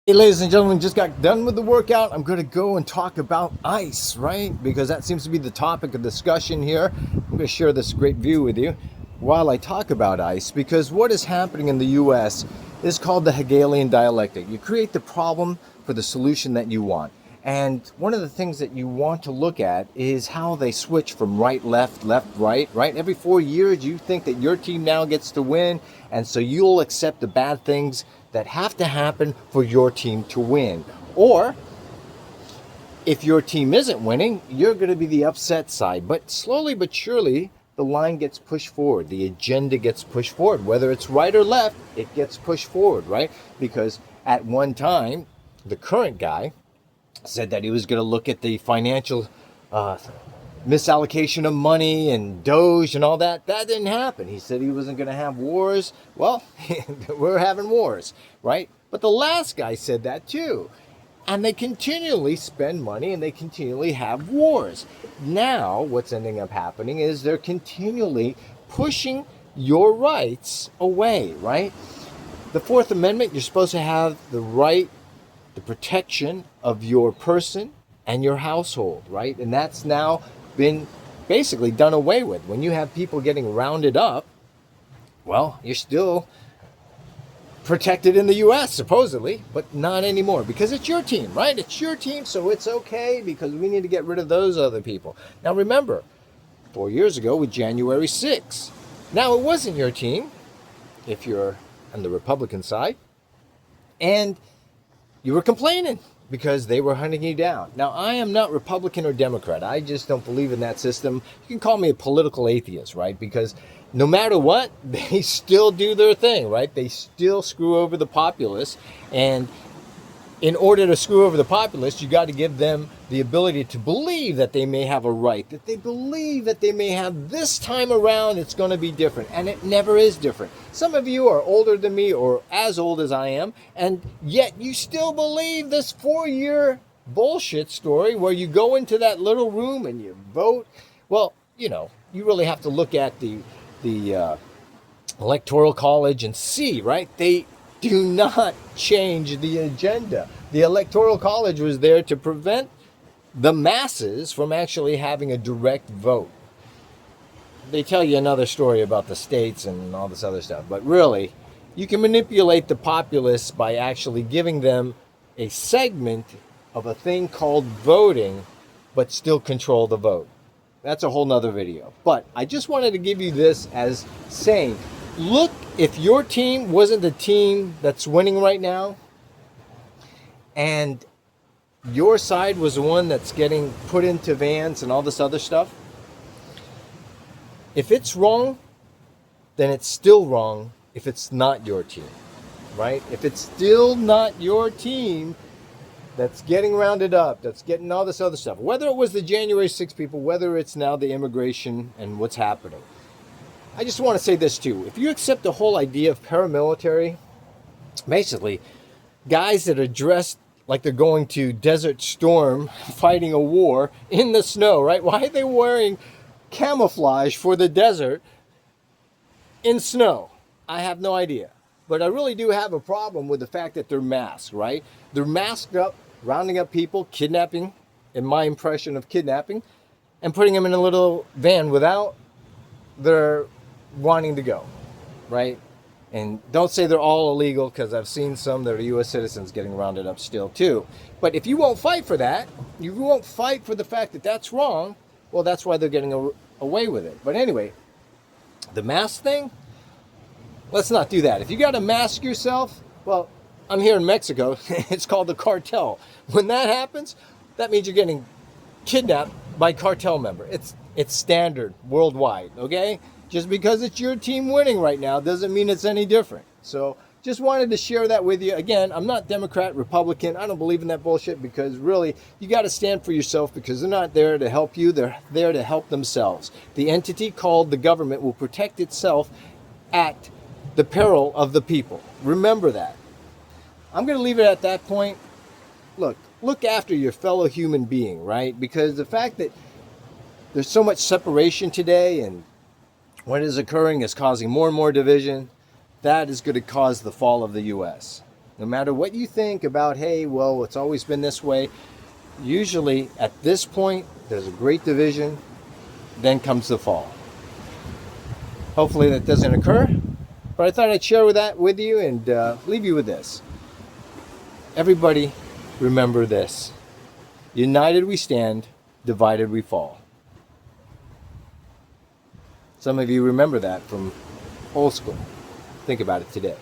Hey, ladies and gentlemen, just got done with the workout. I'm going to go and talk about ice, right? Because that seems to be the topic of discussion here. I'm going to share this great view with you while I talk about ice, because what is happening in the US is called the Hegelian dialectic. You create the problem for the solution that you want. And one of the things that you want to look at is how they switch from right, left, left, right, right? Every 4 years, you think that your team now gets to win, and so you'll accept the bad things that have to happen for your team to win. Or if your team isn't winning, you're going to be the upset side. But slowly but surely, the line gets pushed forward. The agenda gets pushed forward. Whether it's right or left, it gets pushed forward, right? Because at one time, the current guy said that he was going to look at the financial misallocation of money and Doge and all that. That didn't happen. He said he wasn't going to have wars. Well, we're having wars, right? But the last guy said that too. And they continually spend money and they continually have wars. Now, what's ending up happening is they're continually pushing your rights away, right? The Fourth Amendment, you're supposed to have the right, the protection of your person and your household, right? And that's now been basically done away with. When you have people getting rounded up, well, you're still protected in the US, supposedly, but not anymore because it's your team, right? It's your team, so it's okay because we need to get rid of those other people. Now, remember, 4 years ago with January 6th, now it wasn't your team if you're on the Republican side, and you were complaining because they were hunting you down. Now, I am not Republican or Democrat. I just don't believe in that system. You can call me a political atheist, right? Because no matter what, they still do their thing, right? They still screw over the populace. And in order to screw over the populace, you got to give them the ability to believe that they may have a right, that they believe that they may have this time around it's going to be different. And it never is different. Some of you are older than me or as old as I am, and yet you still believe this 4 year bullshit story where you go into that little room and you vote. Well, you really have to look at the electoral college and see, right? They do not change the agenda. The electoral college was there to prevent the masses from actually having a direct vote. They tell you another story about the states and all this other stuff, but really, you can manipulate the populace by actually giving them a segment of a thing called voting, but still control the vote. That's a whole nother video. But I just wanted to give you this as saying, look, if your team wasn't the team that's winning right now, and your side was the one that's getting put into vans and all this other stuff, if it's wrong, then it's still wrong if it's not your team, right? If it's still not your team that's getting rounded up, that's getting all this other stuff, whether it was the January 6th people, whether it's now the immigration and what's happening. I just want to say this too. If you accept the whole idea of paramilitary, basically, guys that are dressed like they're going to Desert Storm fighting a war in the snow, right? Why are they wearing camouflage for the desert in snow? I have no idea. But I really do have a problem with the fact that they're masked, right? They're masked up, rounding up people, kidnapping, in my impression of kidnapping, and putting them in a little van without their wanting to go, right? And don't say they're all illegal, because I've seen some that are U.S. citizens getting rounded up still too. But if you won't fight for that, you won't fight for the fact that that's wrong, well, that's why they're getting away with it. But anyway, the mask thing, let's not do that. If you got to mask yourself, well, I'm here in Mexico. It's called the cartel. When that happens, that means you're getting kidnapped by cartel member. It's standard worldwide, okay? Just because it's your team winning right now doesn't mean it's any different. So just wanted to share that with you. Again, I'm not Democrat, Republican. I don't believe in that bullshit because really you got to stand for yourself because they're not there to help you. They're there to help themselves. The entity called the government will protect itself at the peril of the people. Remember that. I'm going to leave it at that point. Look after your fellow human being, right? Because the fact that there's so much separation today and what is occurring is causing more and more division, that is going to cause the fall of the U.S. No matter what you think about, hey, well, it's always been this way, usually at this point, there's a great division, then comes the fall. Hopefully that doesn't occur, but I thought I'd share that with you and leave you with this. Everybody, remember this. United we stand, divided we fall. Some of you remember that from old school. Think about it today.